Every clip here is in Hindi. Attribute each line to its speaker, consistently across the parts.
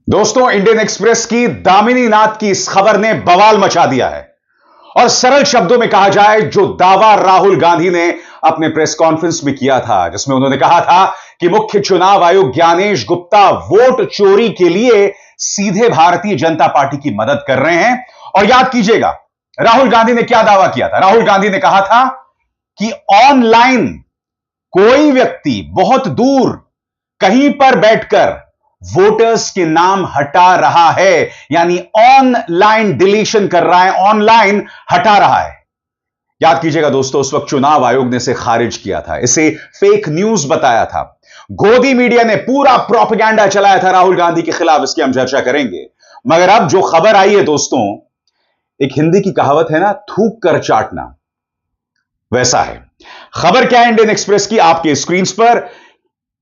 Speaker 1: दोस्तों, इंडियन एक्सप्रेस की दामिनी नाथ की इस खबर ने बवाल मचा दिया है। और सरल शब्दों में कहा जाए, जो दावा राहुल गांधी ने अपने प्रेस कॉन्फ्रेंस में किया था, जिसमें उन्होंने कहा था कि मुख्य चुनाव आयुक्त ज्ञानेश गुप्ता वोट चोरी के लिए सीधे भारतीय जनता पार्टी की मदद कर रहे हैं। और याद कीजिएगा, राहुल गांधी ने क्या दावा किया था। राहुल गांधी ने कहा था कि ऑनलाइन कोई व्यक्ति बहुत दूर कहीं पर बैठकर वोटर्स के नाम हटा रहा है, यानी ऑनलाइन डिलीशन कर रहा है, ऑनलाइन हटा रहा है। याद कीजिएगा दोस्तों, उस वक्त चुनाव आयोग ने इसे खारिज किया था, इसे फेक न्यूज बताया था। गोदी मीडिया ने पूरा प्रोपेगेंडा चलाया था राहुल गांधी के खिलाफ। इसकी हम चर्चा करेंगे। मगर अब जो खबर आई है दोस्तों, एक हिंदी की कहावत है ना, थूक कर चाटना, वैसा है। खबर क्या है इंडियन एक्सप्रेस की, आपके स्क्रीन पर।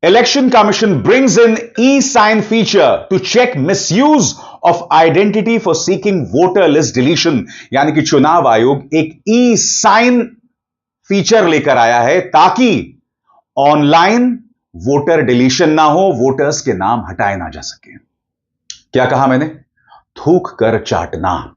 Speaker 1: Election Commission brings in e-sign feature to check misuse of identity for seeking voter list deletion। यानी कि चुनाव आयोग एक e-sign फीचर लेकर आया है ताकि ऑनलाइन वोटर डिलीशन ना हो, वोटर्स के नाम हटाए ना जा सके। क्या कहा मैंने? थूक कर चाटना।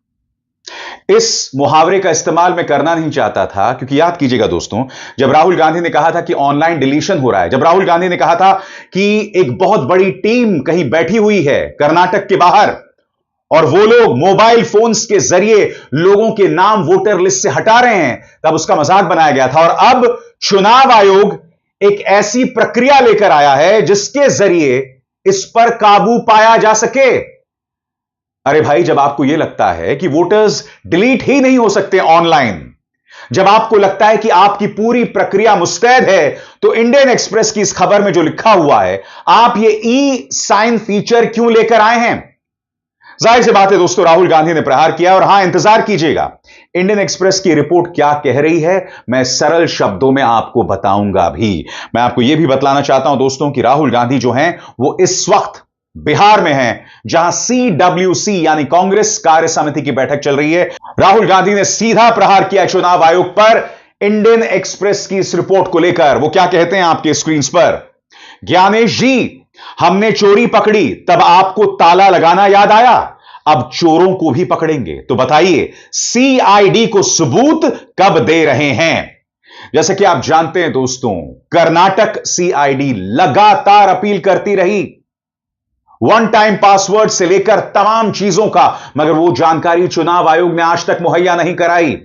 Speaker 1: इस मुहावरे का इस्तेमाल मैं करना नहीं चाहता था, क्योंकि याद कीजिएगा दोस्तों, जब राहुल गांधी ने कहा था कि ऑनलाइन डिलीशन हो रहा है, जब राहुल गांधी ने कहा था कि एक बहुत बड़ी टीम कहीं बैठी हुई है कर्नाटक के बाहर और वो लोग मोबाइल फोन्स के जरिए लोगों के नाम वोटर लिस्ट से हटा रहे हैं, तब उसका मजाक बनाया गया था। और अब चुनाव आयोग एक ऐसी प्रक्रिया लेकर आया है जिसके जरिए इस पर काबू पाया जा सके। अरे भाई, जब आपको यह लगता है कि वोटर्स डिलीट ही नहीं हो सकते ऑनलाइन, जब आपको लगता है कि आपकी पूरी प्रक्रिया मुस्तैद है, तो इंडियन एक्सप्रेस की इस खबर में जो लिखा हुआ है, आप ये ई साइन फीचर क्यों लेकर आए हैं? जाहिर सी बात है दोस्तों, राहुल गांधी ने प्रहार किया। और हां, इंतजार कीजिएगा इंडियन एक्सप्रेस की रिपोर्ट क्या कह रही है, मैं सरल शब्दों में आपको बताऊंगा भी। मैं आपको यह भी बतलाना चाहता हूं दोस्तों कि राहुल गांधी जो हैं वो इस वक्त बिहार में हैं, जहां CWC यानी कांग्रेस कार्य समिति की बैठक चल रही है। राहुल गांधी ने सीधा प्रहार किया चुनाव आयोग पर इंडियन एक्सप्रेस की इस रिपोर्ट को लेकर। वो क्या कहते हैं आपके स्क्रीन पर। ज्ञानेश जी, हमने चोरी पकड़ी तब आपको ताला लगाना याद आया, अब चोरों को भी पकड़ेंगे, तो बताइए CID को सबूत कब दे रहे हैं? जैसे कि आप जानते हैं दोस्तों, कर्नाटक CID लगातार अपील करती रही, वन टाइम पासवर्ड से लेकर तमाम चीजों का, मगर वो जानकारी चुनाव आयोग ने आज तक मुहैया नहीं कराई।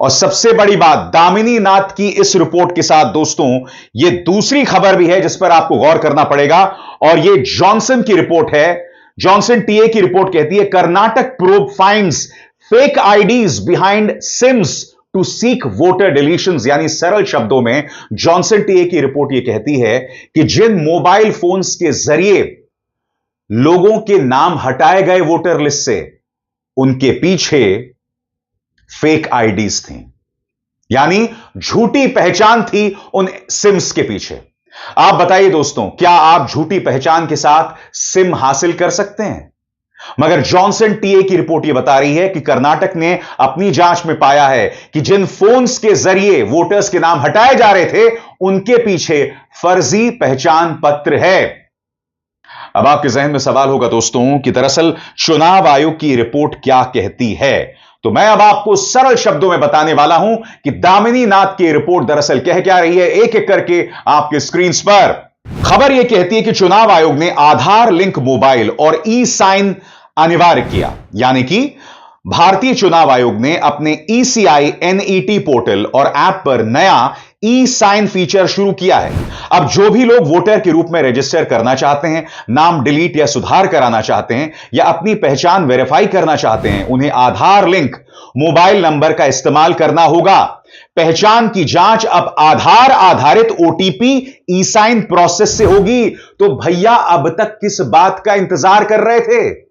Speaker 1: और सबसे बड़ी बात, दामिनी नाथ की इस रिपोर्ट के साथ दोस्तों, ये दूसरी खबर भी है जिस पर आपको गौर करना पड़ेगा, और ये जॉनसन की रिपोर्ट है। जॉनसन टीए की रिपोर्ट कहती है, Karnataka probe finds fake IDs behind SIMs to seek voter deletions. यानी सरल शब्दों में जॉनसन टीए की रिपोर्ट यह कहती है कि जिन मोबाइल फोन्स के जरिए लोगों के नाम हटाए गए वोटर लिस्ट से, उनके पीछे फेक आईडीज थी, यानी झूठी पहचान थी उन सिम्स के पीछे। आप बताइए दोस्तों, क्या आप झूठी पहचान के साथ सिम हासिल कर सकते हैं? मगर जॉनसन टीए की रिपोर्ट यह बता रही है कि कर्नाटक ने अपनी जांच में पाया है कि जिन फोन्स के जरिए वोटर्स के नाम हटाए जा रहे थे, उनके पीछे फर्जी पहचान पत्र है। अब आपके जहन में सवाल होगा दोस्तों कि दरअसल चुनाव आयोग की रिपोर्ट क्या कहती है। तो मैं अब आपको सरल शब्दों में बताने वाला हूं कि दामिनी नाथ की रिपोर्ट दरअसल कह क्या रही है, एक एक करके आपके स्क्रीन पर। खबर यह कहती है कि चुनाव आयोग ने आधार लिंक मोबाइल और ई साइन अनिवार्य किया, यानी कि भारतीय चुनाव आयोग ने अपने ECI NET पोर्टल और ऐप पर नया ई साइन फीचर शुरू किया है। अब जो भी लोग वोटर के रूप में रजिस्टर करना चाहते हैं, नाम डिलीट या सुधार कराना चाहते हैं, या अपनी पहचान वेरीफाई करना चाहते हैं, उन्हें आधार लिंक मोबाइल नंबर का इस्तेमाल करना होगा। पहचान की जांच अब आधार आधारित OTP ई साइन प्रोसेस से होगी। तो भैया, अब तक किस बात का इंतजार कर रहे थे?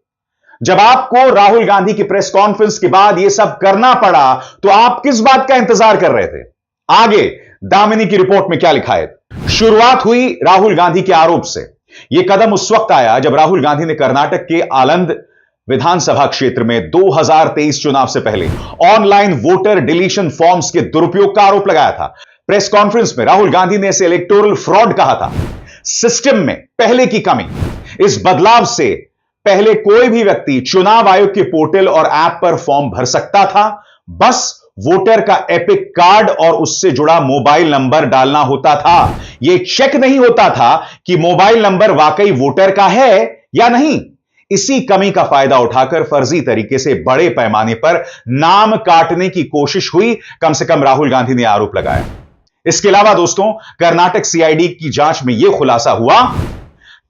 Speaker 1: जब आपको राहुल गांधी की प्रेस कॉन्फ्रेंस के बाद यह सब करना पड़ा, तो आप किस बात का इंतजार कर रहे थे? आगे दामिनी की रिपोर्ट में क्या लिखा है। शुरुआत हुई राहुल गांधी के आरोप से। यह कदम उस वक्त आया जब राहुल गांधी ने कर्नाटक के आलंद विधानसभा क्षेत्र में 2023 चुनाव से पहले ऑनलाइन वोटर डिलीशन फॉर्म्स के दुरुपयोग का आरोप लगाया था। प्रेस कॉन्फ्रेंस में राहुल गांधी ने इसे इलेक्टोरल फ्रॉड कहा था, सिस्टम में पहले की कमी। इस बदलाव से पहले कोई भी व्यक्ति चुनाव आयोग के पोर्टल और ऐप पर फॉर्म भर सकता था। बस वोटर का एपिक कार्ड और उससे जुड़ा मोबाइल नंबर डालना होता था। यह चेक नहीं होता था कि मोबाइल नंबर वाकई वोटर का है या नहीं। इसी कमी का फायदा उठाकर फर्जी तरीके से बड़े पैमाने पर नाम काटने की कोशिश हुई, कम से कम राहुल गांधी ने आरोप लगाया। इसके अलावा दोस्तों, कर्नाटक सीआईडी की जांच में यह खुलासा हुआ,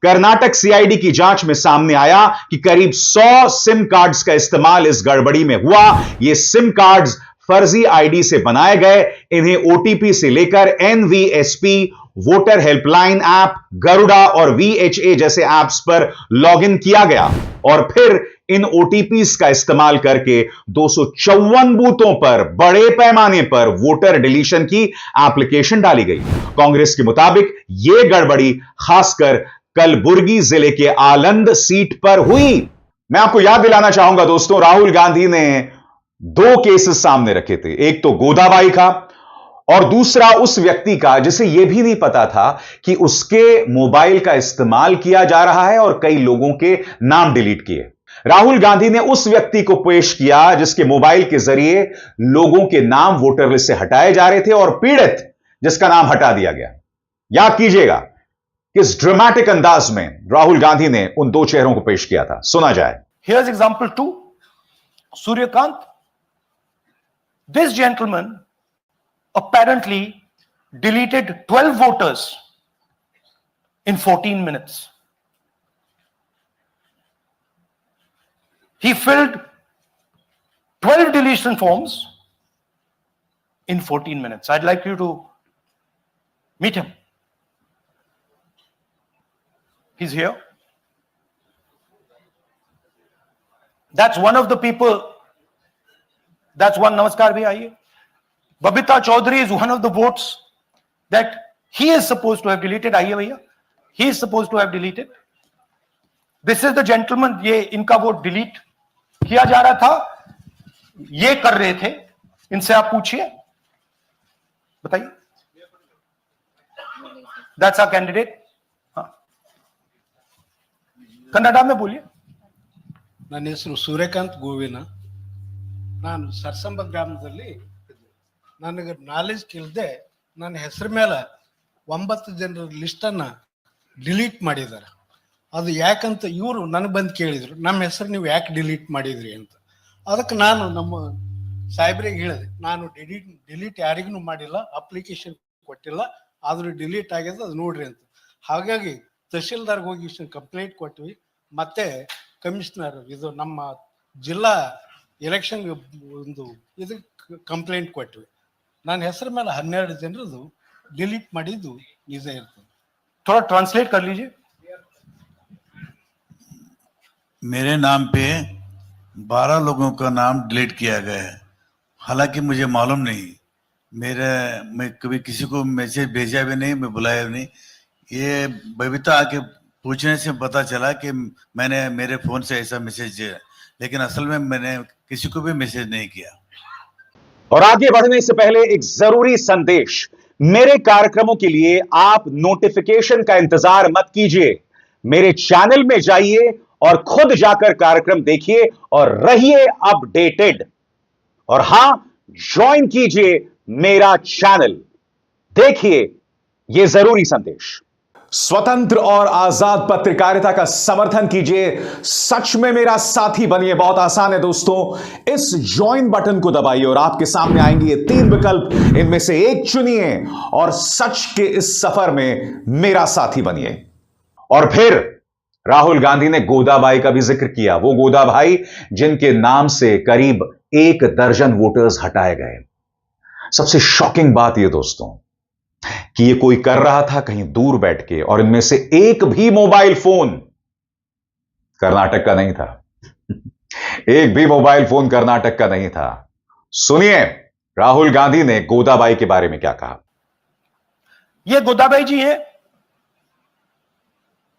Speaker 1: कर्नाटक सीआईडी की जांच में सामने आया कि करीब 100 सिम कार्ड्स का इस्तेमाल इस गड़बड़ी में हुआ। ये सिम कार्ड्स फर्जी आईडी से बनाए गए। इन्हें ओटीपी से लेकर NVSP, voter helpline app, Garuda और वीएचए जैसे ऐप्स पर लॉगिन किया गया और फिर इन ओटीपीज का इस्तेमाल करके 254 बूथों पर बड़े पैमाने पर वोटर डिलीशन की एप्लीकेशन डाली गई। कांग्रेस के मुताबिक यह गड़बड़ी खासकर कलबुर्गी जिले के आलंद सीट पर हुई। मैं आपको याद दिलाना चाहूंगा दोस्तों, राहुल गांधी ने 2 केसेस सामने रखे थे, एक तो गोदाबाई का और दूसरा उस व्यक्ति का जिसे यह भी नहीं पता था कि उसके मोबाइल का इस्तेमाल किया जा रहा है और कई लोगों के नाम डिलीट किए। राहुल गांधी ने उस व्यक्ति को पेश किया जिसके मोबाइल के जरिए लोगों के नाम वोटर लिस्ट से हटाए जा रहे थे और पीड़ित जिसका नाम हटा दिया गया। याद कीजिएगा किस ड्रामेटिक अंदाज में राहुल गांधी ने उन 2 चेहरों को पेश किया था। सुना जाए।
Speaker 2: Here's example 2. Suryakant. This gentleman apparently deleted 12 voters in 14 minutes. He filled 12 deletion forms in 14 minutes. I'd like you to meet him. He's here. That's one of the people. That's one. Namaskar bhi aiye. Babita Chaudhary is one of the votes that he is supposed to have deleted. Aiye bhaiya. He is supposed to have deleted. This is the gentleman. ये इनका वोट डिलीट किया जा रहा था, ये कर रहे थे। इनसे आप पूछिए, बताइए। That's our candidate. हाँ, कन्नड़ा में बोलिए।
Speaker 3: ನನ್ನ ಹೆಸರು ಸೂರ್ಯಕಾಂತ್ ಗೋವಿನ. ನಾನು ಸರ್ಸಂಬ ಗ್ರಾಮದಲ್ಲಿ ನನಗೆ ನಾಲೆಜ್ ಕೇಳದೆ ನನ್ನ ಹೆಸರು ಮೇಲೆ 9 ಜನರ ಲಿಸ್ಟನ್ನು ಡಿಲೀಟ್ ಮಾಡಿದ್ದಾರೆ. ಅದು ಯಾಕಂತ ಇವರು ನನಗೆ ಬಂದು ಕೇಳಿದರು, ನಮ್ಮ ಹೆಸರು ನೀವು ಯಾಕೆ ಡಿಲೀಟ್ ಮಾಡಿದ್ರಿ ಅಂತ. ಅದಕ್ಕೆ ನಾನು ನಮ್ಮ ಸಾಹೇಬ್ರಿಗೆ ಹೇಳಿದೆ, ನಾನು ಡಿಲೀಟ್ ಯಾರಿಗೂ ಮಾಡಿಲ್ಲ, ಅಪ್ಲಿಕೇಶನ್ ಕೊಟ್ಟಿಲ್ಲ, ಆದರೂ ಡಿಲೀಟ್ ಆಗಿದೆ, ಅದು ನೋಡ್ರಿ ಅಂತ. ಹಾಗಾಗಿ ತಹಶೀಲ್ದಾರ್ಗೆ ಹೋಗಿ ಕಂಪ್ಲೇಂಟ್ ಕೊಟ್ವಿ. ಮತ್ತೆ ಕಮಿಷನರ್ ಇದು ನಮ್ಮ ಜಿಲ್ಲಾ ಎಲೆಕ್ಷನ್ ಒಂದು ಇದಕ್ಕೆ ಕಂಪ್ಲೇಂಟ್ ಕೊಟ್ವಿ. ನನ್ನ ಹೆಸರ ಮೇಲೆ 12 ಜನರದು डिलीट ಮಾಡಿದ್ದು ನಿಜ ಇರ್ತದೆ.
Speaker 2: थोड़ा ट्रांसलेट कर लीजिए.
Speaker 4: मेरे नाम पे 12 लोगों का नाम डिलीट किया गया है, हालांकि मुझे मालूम नहीं, मैं कभी किसी को मैसेज भेजा भी नहीं, मैं बुलाया भी नहीं. ये बबीता आके पूछने से पता चला कि मैंने मेरे फोन से ऐसा मैसेज दिया, लेकिन असल में मैंने किसी को भी मैसेज नहीं किया.
Speaker 1: और आगे बढ़ने से पहले एक जरूरी संदेश, मेरे कार्यक्रमों के लिए आप नोटिफिकेशन का इंतजार मत कीजिए, मेरे चैनल में जाइए और खुद जाकर कार्यक्रम देखिए और रहिए अपडेटेड. और हां, ज्वाइन कीजिए मेरा चैनल, देखिए यह जरूरी संदेश. स्वतंत्र और आजाद पत्रकारिता का समर्थन कीजिए, सच में मेरा साथी बनिए. बहुत आसान है दोस्तों, इस ज्वाइन बटन को दबाइए और आपके सामने आएंगे ये 3 विकल्प, इनमें से एक चुनिए और सच के इस सफर में मेरा साथी बनिए. और फिर राहुल गांधी ने गोदाबाई का भी जिक्र किया, वो गोदाबाई जिनके नाम से करीब 1 दर्जन वोटर्स हटाए गए. सबसे शॉकिंग बात यह दोस्तों कि यह कोई कर रहा था कहीं दूर बैठ के, और इनमें से एक भी मोबाइल फोन कर्नाटक का नहीं था. एक भी मोबाइल फोन कर्नाटक का नहीं था. सुनिए राहुल गांधी ने गोदाबाई के बारे में क्या कहा.
Speaker 2: ये गोदाबाई जी हैं,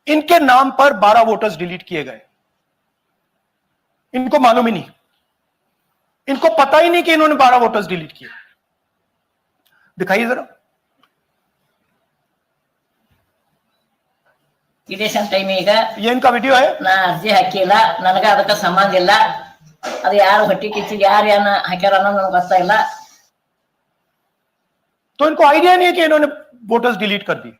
Speaker 2: इनके नाम पर 12 वोटर्स डिलीट किए गए. इनको मालूम ही नहीं, इनको पता ही नहीं कि इन्होंने 12 वोटर्स डिलीट किए. दिखाइए जरा.
Speaker 5: ಇದೇಶನ್ ಟೈಮ್ ಈಗ
Speaker 2: ये इनका वीडियो है।
Speaker 5: ನಾ ಅರ್ಜಿ ಹಾಕಿಲ್ಲ, ನನಗ ಅದಕ್ಕೆ ಸಂಬಂಧ ಇಲ್ಲ. ಅದು ಯಾರು ಹೊಟ್ಟಿ ಕಿಚ್ಚಿಗೆ ಯಾರು ಏನ ಹಾಕ್ಯಾರ ಅನ್ನೋದು ನನಗೆ ಗೊತ್ತಾಗಿಲ್ಲ.
Speaker 2: तो इनको आइडिया नहीं है कि इन्होंने वोटर्स डिलीट कर दी।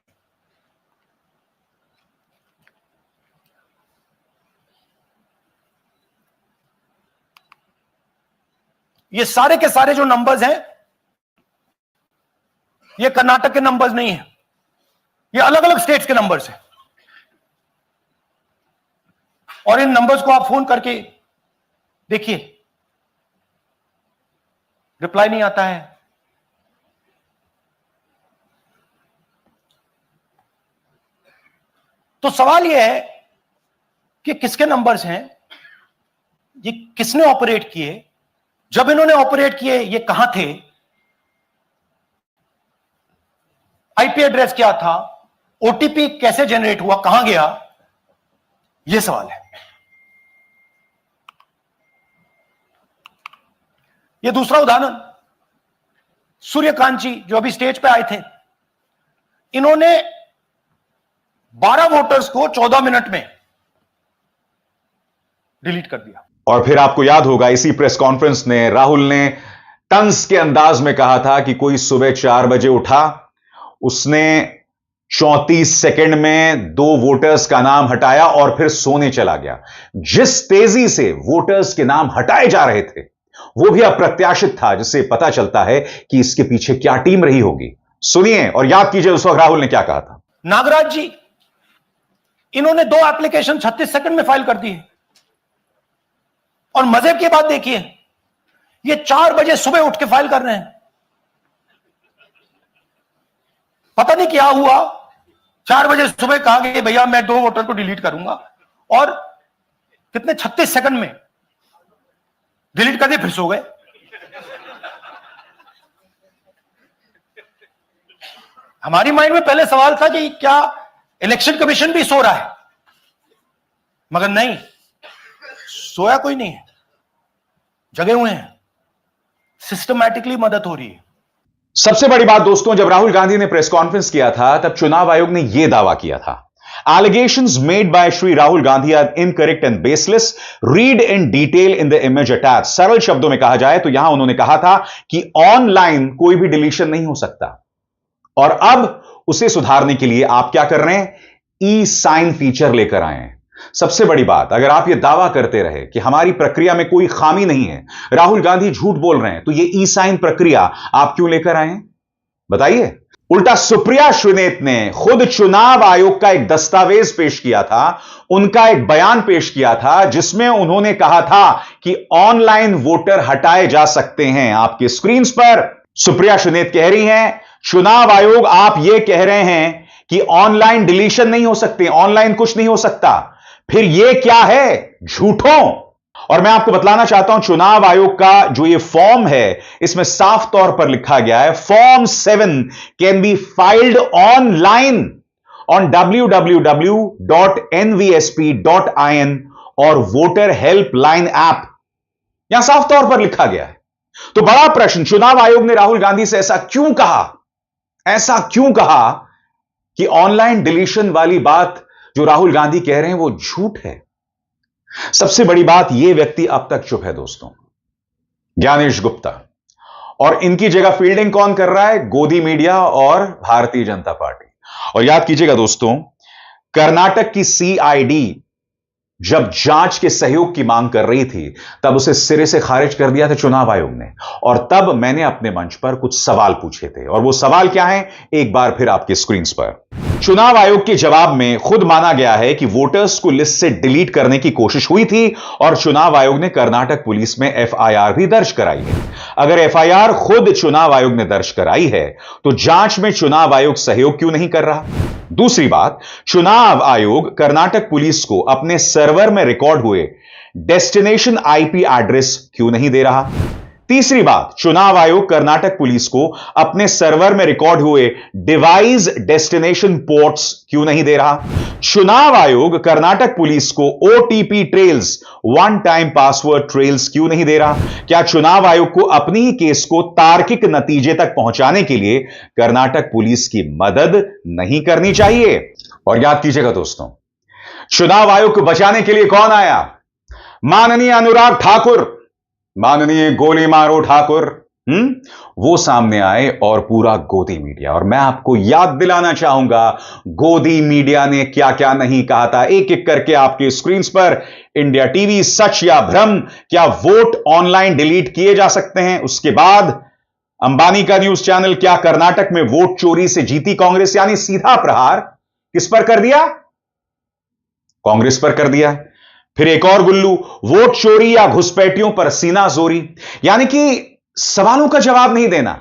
Speaker 2: ये सारे के सारे जो नंबर्स हैं ये कर्नाटक के नंबर्स नहीं है, ये अलग अलग स्टेट्स के नंबर्स हैं। और इन नंबर्स को आप फोन करके देखिए, रिप्लाई नहीं आता है। तो सवाल यह है कि किसके नंबर्स हैं, ये किसने ऑपरेट किए, जब इन्होंने ऑपरेट किए ये कहां थे, आईपी एड्रेस क्या था, ओटीपी कैसे जनरेट हुआ, कहां गया, यह सवाल है। यह दूसरा उदाहरण, सूर्यकांत जी जो अभी स्टेज पे आए थे, इन्होंने 12 वोटर्स को 14 मिनट में डिलीट कर दिया।
Speaker 1: और फिर आपको याद होगा इसी प्रेस कॉन्फ्रेंस ने राहुल ने तंज के अंदाज में कहा था कि कोई सुबह 4 बजे उठा, उसने 34 सेकंड में 2 वोटर्स का नाम हटाया और फिर सोने चला गया। जिस तेजी से वोटर्स के नाम हटाए जा रहे थे वो भी अप्रत्याशित था, जिससे पता चलता है कि इसके पीछे क्या टीम रही होगी। सुनिए और याद कीजिए उस वक्त राहुल ने क्या कहा था।
Speaker 2: नागराज जी, इन्होंने 2 एप्लीकेशन 36 सेकंड में फाइल कर दी है। और मजे की बात देखिए, ये 4 बजे सुबह उठ के फाइल कर रहे हैं। पता नहीं क्या हुआ, 4 बजे सुबह कहा कि भैया मैं 2 वोटर को डिलीट करूंगा, और कितने 36 सेकंड में डिलीट कर दिए, फिर सो गए। हमारी माइंड में पहले सवाल था कि क्या इलेक्शन कमीशन भी सो रहा है, मगर नहीं, सोया कोई नहीं है, जगे हुए हैं, सिस्टमैटिकली मदद हो रही है।
Speaker 1: सबसे बड़ी बात दोस्तों, जब राहुल गांधी ने प्रेस कॉन्फ्रेंस किया था तब चुनाव आयोग ने यह दावा किया था, allegations made by Shri Rahul Gandhi are incorrect and baseless. Read in detail in the image attached. सरल शब्दों में कहा जाए तो यहां उन्होंने कहा था कि ऑनलाइन कोई भी डिलीशन नहीं हो सकता, और अब उसे सुधारने के लिए आप क्या कर रहे हैं, ई साइन फीचर लेकर आए हैं। सबसे बड़ी बात, अगर आप यह दावा करते रहे कि हमारी प्रक्रिया में कोई खामी नहीं है, राहुल गांधी झूठ बोल रहे हैं, तो यह ई साइन प्रक्रिया आप क्यों लेकर आए हैं बताइए। उल्टा सुप्रिया श्रीनेत ने खुद चुनाव आयोग का एक दस्तावेज पेश किया था, उनका एक बयान पेश किया था, जिसमें उन्होंने कहा था कि ऑनलाइन वोटर हटाए जा सकते हैं। आपके स्क्रीन पर सुप्रिया श्रीनेत कह रही हैं, चुनाव आयोग आप यह कह रहे हैं कि ऑनलाइन डिलीशन नहीं हो सकते, ऑनलाइन कुछ नहीं हो सकता, फिर यह क्या है, झूठों। और मैं आपको बतलाना चाहता हूं, चुनाव आयोग का जो ये फॉर्म है, इसमें साफ तौर पर लिखा गया है, form 7 can be filed online on www.nvsp.in और वोटर हेल्पलाइन ऐप, यहां साफ तौर पर लिखा गया है। तो बड़ा प्रश्न, चुनाव आयोग ने राहुल गांधी से ऐसा क्यों कहा कि ऑनलाइन डिलीशन वाली बात जो राहुल गांधी कह रहे हैं वो झूठ है। सबसे बड़ी बात, यह व्यक्ति अब तक चुप है दोस्तों, ज्ञानेश गुप्ता, और इनकी जगह फील्डिंग कौन कर रहा है, गोदी मीडिया और भारतीय जनता पार्टी। और याद कीजिएगा दोस्तों, कर्नाटक की सीआईडी जब जांच के सहयोग की मांग कर रही थी तब उसे सिरे से खारिज कर दिया था चुनाव आयोग ने, और तब मैंने अपने मंच पर कुछ सवाल पूछे थे, और वो सवाल क्या है, एक बार फिर आपके स्क्रीन पर। चुनाव आयोग के जवाब में खुद माना गया है कि वोटर्स को लिस्ट से डिलीट करने की कोशिश हुई थी, और चुनाव आयोग ने कर्नाटक पुलिस में एफआईआर भी दर्ज कराई है। अगर एफआईआर खुद चुनाव आयोग ने दर्ज कराई है तो जांच में चुनाव आयोग सहयोग क्यों नहीं कर रहा। दूसरी बात, चुनाव आयोग कर्नाटक पुलिस को अपने सर्वर में रिकॉर्ड हुए डेस्टिनेशन आईपी एड्रेस क्यों नहीं दे रहा। तीसरी बात, चुनाव आयोग कर्नाटक पुलिस को अपने सर्वर में रिकॉर्ड हुए डिवाइस डेस्टिनेशन पोर्ट्स क्यों नहीं दे रहा। चुनाव आयोग कर्नाटक पुलिस को OTP trails, one time password trails क्यों नहीं दे रहा। क्या चुनाव आयोग को अपनी ही केस को तार्किक नतीजे तक पहुंचाने के लिए कर्नाटक पुलिस की मदद नहीं करनी चाहिए। और याद कीजिएगा दोस्तों, चुनाव आयोग को बचाने के लिए कौन आया? माननीय अनुराग ठाकुर, माननीय गोली मारो ठाकुर, वो सामने आए और पूरा गोदी मीडिया। और मैं आपको याद दिलाना चाहूंगा गोदी मीडिया ने क्या क्या नहीं कहा था, एक एक करके आपके स्क्रीन पर। इंडिया टीवी, सच या भ्रम, क्या वोट ऑनलाइन डिलीट किए जा सकते हैं? उसके बाद अंबानी का न्यूज चैनल, क्या कर्नाटक में वोट चोरी से जीती कांग्रेस? यानी सीधा प्रहार किस पर कर दिया? कांग्रेस पर कर दिया। फिर एक और गुल्लू, वोट चोरी या घुसपैठियों पर सीना जोरी, यानी कि सवालों का जवाब नहीं देना,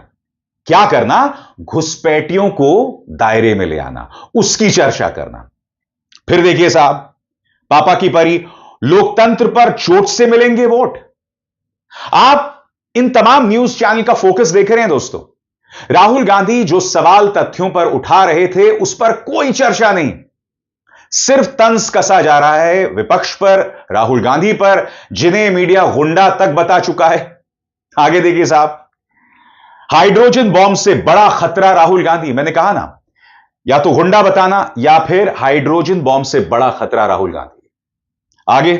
Speaker 1: क्या करना? घुसपैठियों को दायरे में ले आना, उसकी चर्चा करना। फिर देखिए साहब, पापा की परी, लोकतंत्र पर चोट से मिलेंगे वोट। आप इन तमाम न्यूज चैनल का फोकस देख रहे हैं दोस्तों। राहुल गांधी जो सवाल तथ्यों पर उठा रहे थे उस पर कोई चर्चा नहीं, सिर्फ तंज कसा जा रहा है विपक्ष पर, राहुल गांधी पर, जिन्हें मीडिया गुंडा तक बता चुका है। आगे देखिए साहब, हाइड्रोजन बॉम्ब से बड़ा खतरा राहुल गांधी। मैंने कहा ना, या तो गुंडा बताना या फिर हाइड्रोजन बॉम्ब से बड़ा खतरा राहुल गांधी। आगे,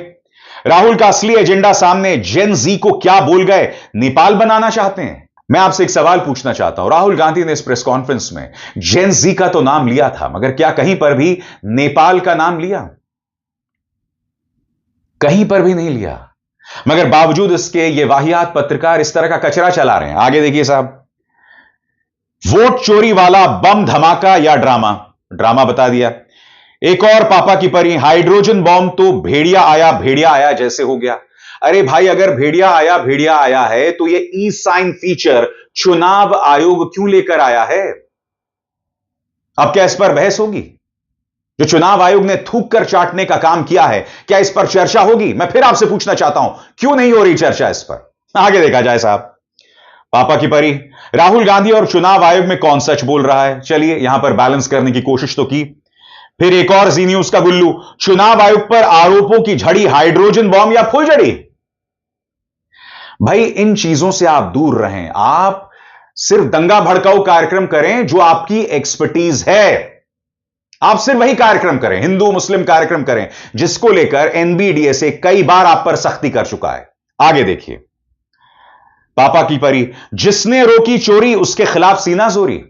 Speaker 1: राहुल का असली एजेंडा सामने, जेन जी को क्या बोल गए? नेपाल बनाना चाहते हैं। मैं आपसे एक सवाल पूछना चाहता हूं, राहुल गांधी ने इस प्रेस कॉन्फ्रेंस में जेन जी का तो नाम लिया था, मगर क्या कहीं पर भी नेपाल का नाम लिया? कहीं पर भी नहीं लिया। मगर बावजूद इसके ये वाहियात पत्रकार इस तरह का कचरा चला रहे हैं। आगे देखिए साहब, वोट चोरी वाला बम धमाका या ड्रामा? ड्रामा बता दिया। एक और पापा की परी, हाइड्रोजन बॉम्ब तो भेड़िया आया जैसे हो गया। अरे भाई, अगर भेड़िया आया है तो ये ई साइन फीचर चुनाव आयोग क्यों लेकर आया है? अब क्या इस पर बहस होगी? जो चुनाव आयोग ने थूक कर चाटने का काम किया है, क्या इस पर चर्चा होगी? मैं फिर आपसे पूछना चाहता हूं, क्यों नहीं हो रही चर्चा इस पर? आगे देखा जाए साहब, पापा की परी, राहुल गांधी और चुनाव आयोग में कौन सच बोल रहा है? चलिए यहां पर बैलेंस करने की कोशिश तो की। फिर एक और जी न्यूज का गुल्लू, चुनाव आयोग पर आरोपों की झड़ी, हाइड्रोजन बॉम्ब या फुलझड़ी? भाई, इन चीजों से आप दूर रहें। आप सिर्फ दंगा भड़काऊ कार्यक्रम करें जो आपकी एक्सपर्टीज है। आप सिर्फ वही कार्यक्रम करें, हिंदू मुस्लिम कार्यक्रम करें, जिसको लेकर एनबीडीएसए कई बार आप पर सख्ती कर चुका है। आगे देखिए, पापा की परी, जिसने रोकी चोरी उसके खिलाफ सीना जोरी।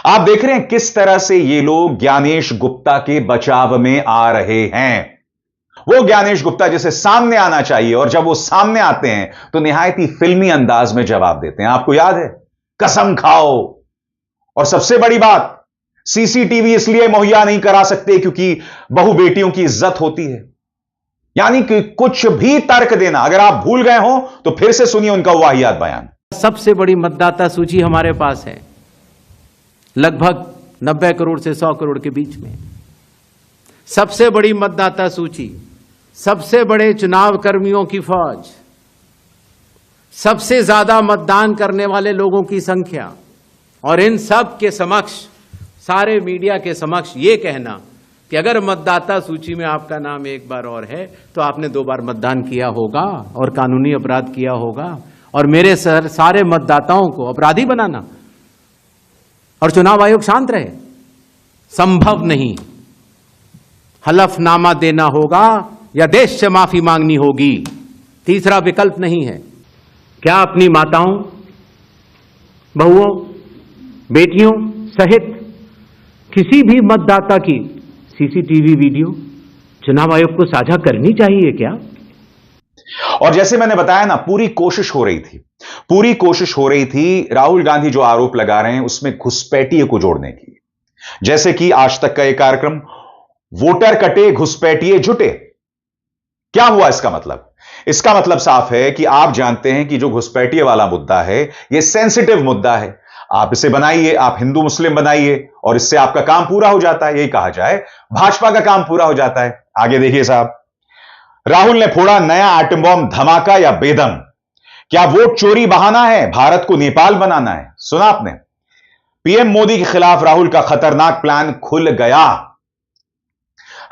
Speaker 1: आप देख रहे हैं किस तरह से ये लोग ज्ञानेश गुप्ता के बचाव में आ रहे हैं। वो ज्ञानेश गुप्ता जिसे सामने आना चाहिए, और जब वो सामने आते हैं तो निहायत ही फिल्मी अंदाज में जवाब देते हैं। आपको याद है, कसम खाओ। और सबसे बड़ी बात, सीसीटीवी इसलिए मुहैया नहीं करा सकते क्योंकि बहु बेटियों की इज्जत होती है। यानी कि कुछ भी तर्क देना, अगर आप भूल गए हो तो फिर से सुनिए उनका वाहियात बयान।
Speaker 6: सबसे बड़ी मतदाता सूची हमारे पास है, लगभग 90 करोड़ से 100 करोड़ के बीच में। सबसे बड़ी मतदाता सूची, सबसे बड़े चुनाव कर्मियों की फौज, सबसे ज्यादा मतदान करने वाले लोगों की संख्या, और इन सब के समक्ष, सारे मीडिया के समक्ष ये कहना कि अगर मतदाता सूची में आपका नाम एक बार और है तो आपने 2 बार मतदान किया होगा और कानूनी अपराध किया होगा, और मेरे सारे मतदाताओं को अपराधी बनाना और चुनाव आयोग शांत रहे, संभव नहीं। हलफनामा देना होगा या देश से माफी मांगनी होगी, तीसरा विकल्प नहीं है। क्या अपनी माताओं, बहुओं, बेटियों सहित किसी भी मतदाता की सीसीटीवी वीडियो चुनाव आयोग को साझा करनी चाहिए क्या?
Speaker 1: और जैसे मैंने बताया ना, पूरी कोशिश हो रही थी राहुल गांधी जो आरोप लगा रहे हैं उसमें घुसपैठिए को जोड़ने की। जैसे कि आज तक का एक कार्यक्रम, वोटर कटे घुसपैठिए जुटे। क्या हुआ इसका मतलब? इसका मतलब साफ है कि आप जानते हैं कि जो घुसपैठिए वाला मुद्दा है यह सेंसिटिव मुद्दा है। आप इसे बनाइए, आप हिंदू मुस्लिम बनाइए, और इससे आपका काम पूरा हो जाता है। यही कहा जाए, भाजपा का काम पूरा हो जाता है। आगे देखिए साहब, राहुल ने फोड़ा नया एटम बॉम्ब, धमाका या बेदम? क्या वोट चोरी बहाना है, भारत को नेपाल बनाना है? सुना आपने, पीएम मोदी के खिलाफ राहुल का खतरनाक प्लान खुल गया।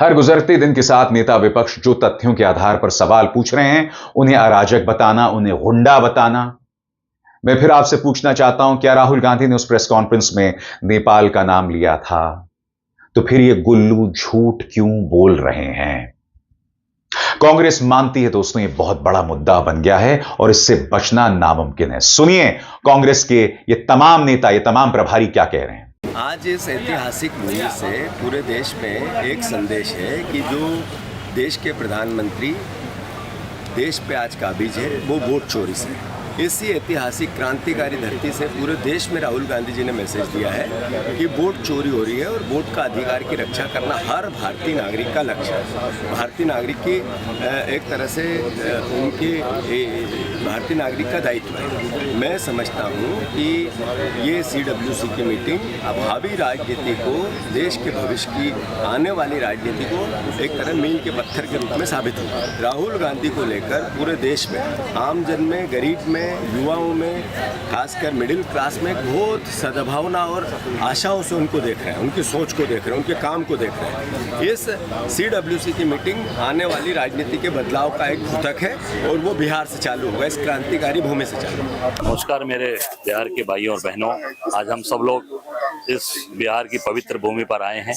Speaker 1: हर गुजरते दिन के साथ नेता विपक्ष जो तथ्यों के आधार पर सवाल पूछ रहे हैं, उन्हें अराजक बताना, उन्हें गुंडा बताना। मैं फिर आपसे पूछना चाहता हूं, क्या राहुल गांधी ने उस प्रेस कॉन्फ्रेंस में नेपाल का नाम लिया था? तो फिर ये गुल्लू झूठ क्यों बोल रहे हैं? कांग्रेस मानती है दोस्तों, ये बहुत बड़ा मुद्दा बन गया है और इससे बचना नामुमकिन है। सुनिए कांग्रेस के ये तमाम नेता, ये तमाम प्रभारी क्या कह रहे हैं।
Speaker 7: आज इस ऐतिहासिक मूवमेंट से पूरे देश में एक संदेश है कि जो देश के प्रधानमंत्री देश पे आज काबिज है वो वोट चोरी से है। इसी ऐतिहासिक क्रांतिकारी धरती से पूरे देश में राहुल गांधी जी ने मैसेज दिया है कि वोट चोरी हो रही है और वोट का अधिकार की रक्षा करना हर भारतीय नागरिक का लक्ष्य है। भारतीय नागरिक की एक तरह से उनके भारतीय नागरिक का दायित्व है। मैं समझता हूँ कि ये CWC की मीटिंग भावी राजनीति को, देश के भविष्य की आने वाली राजनीति को एक तरह मील के पत्थर के रूप में साबित होगा। राहुल गांधी को लेकर पूरे देश में, आम जन में, गरीब में, युवाओं में, खासकर मिडिल क्लास में बहुत सद्भावना और आशाओं से उनको देख रहे हैं, उनकी सोच को देख रहे हैं, उनके काम को देख रहे हैं। इस CWC की मीटिंग आने वाली राजनीति के बदलाव का एक द्योतक है और वो बिहार से चालू होगा, इस क्रांतिकारी भूमि से चालू होगा।
Speaker 8: नमस्कार मेरे बिहार के भाइयों और बहनों, आज हम सब लोग इस बिहार की पवित्र भूमि पर आए हैं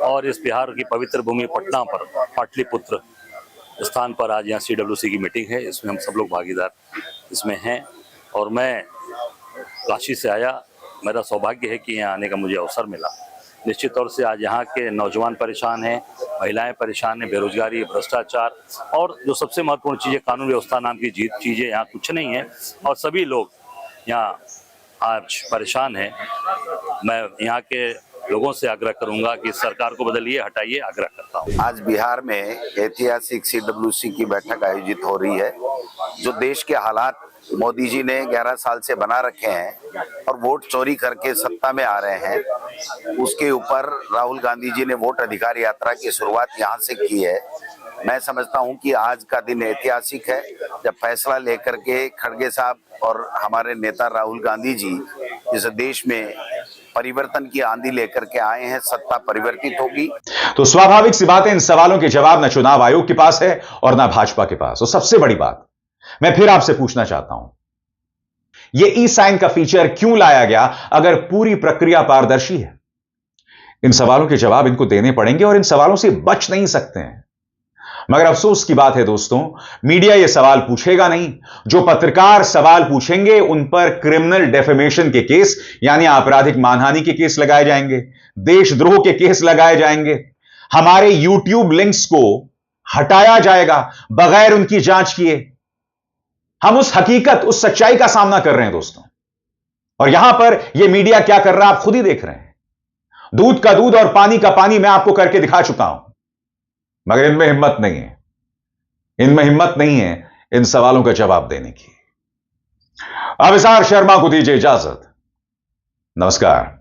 Speaker 8: और इस बिहार की पवित्र भूमि पटना पर, पाटलिपुत्र स्थान पर आज यहाँ CWC की मीटिंग है। इसमें हम सब लोग भागीदार इसमें हैं और मैं काशी से आया, मेरा सौभाग्य है कि यहाँ आने का मुझे अवसर मिला। निश्चित तौर से आज यहाँ के नौजवान परेशान हैं, महिलाएं परेशान हैं, बेरोजगारी, भ्रष्टाचार और जो सबसे महत्वपूर्ण चीज़ है कानून व्यवस्था नाम की चीज़ें यहाँ कुछ नहीं है और सभी लोग यहाँ आज परेशान हैं। मैं यहाँ के लोगों से आग्रह करूंगा कि सरकार को बदलिए, हटाइए, आग्रह करता हूँ।
Speaker 9: आज बिहार में ऐतिहासिक CWC की बैठक आयोजित हो रही है। जो देश के हालात मोदी जी ने 11 साल से बना रखे हैं और वोट चोरी करके सत्ता में आ रहे हैं, उसके ऊपर राहुल गांधी जी ने वोट अधिकार यात्रा की शुरुआत यहाँ से की है। मैं समझता हूँ कि आज का दिन ऐतिहासिक है, जब फैसला लेकर के खड़गे साहब और हमारे नेता राहुल गांधी जी इस देश में परिवर्तन की आंधी लेकर के आए हैं, सत्ता परिवर्तित होगी।
Speaker 1: तो स्वाभाविक सी बात है, इन सवालों के जवाब न चुनाव आयोग के पास है और न भाजपा के पास। और सबसे बड़ी बात मैं फिर आपसे पूछना चाहता हूं, यह ई-साइन का फीचर क्यों लाया गया अगर पूरी प्रक्रिया पारदर्शी है? इन सवालों के जवाब इनको देने पड़ेंगे और इन सवालों से बच नहीं सकते हैं। मगर अफसोस की बात है दोस्तों, मीडिया यह सवाल पूछेगा नहीं। जो पत्रकार सवाल पूछेंगे उन पर क्रिमिनल डेफेमेशन के केस यानी आपराधिक मानहानि के केस लगाए जाएंगे, देशद्रोह के केस लगाए जाएंगे, हमारे YouTube लिंक्स को हटाया जाएगा बगैर उनकी जांच किए। हम उस हकीकत, उस सच्चाई का सामना कर रहे हैं दोस्तों। और यहां पर यह मीडिया क्या कर रहा है आप खुद ही देख रहे हैं। दूध का दूध और पानी का पानी मैं आपको करके दिखा चुका हूं, मगर इनमें हिम्मत नहीं है, इनमें हिम्मत नहीं है इन सवालों का जवाब देने की। अविसार शर्मा को दीजिए इजाजत। नमस्कार।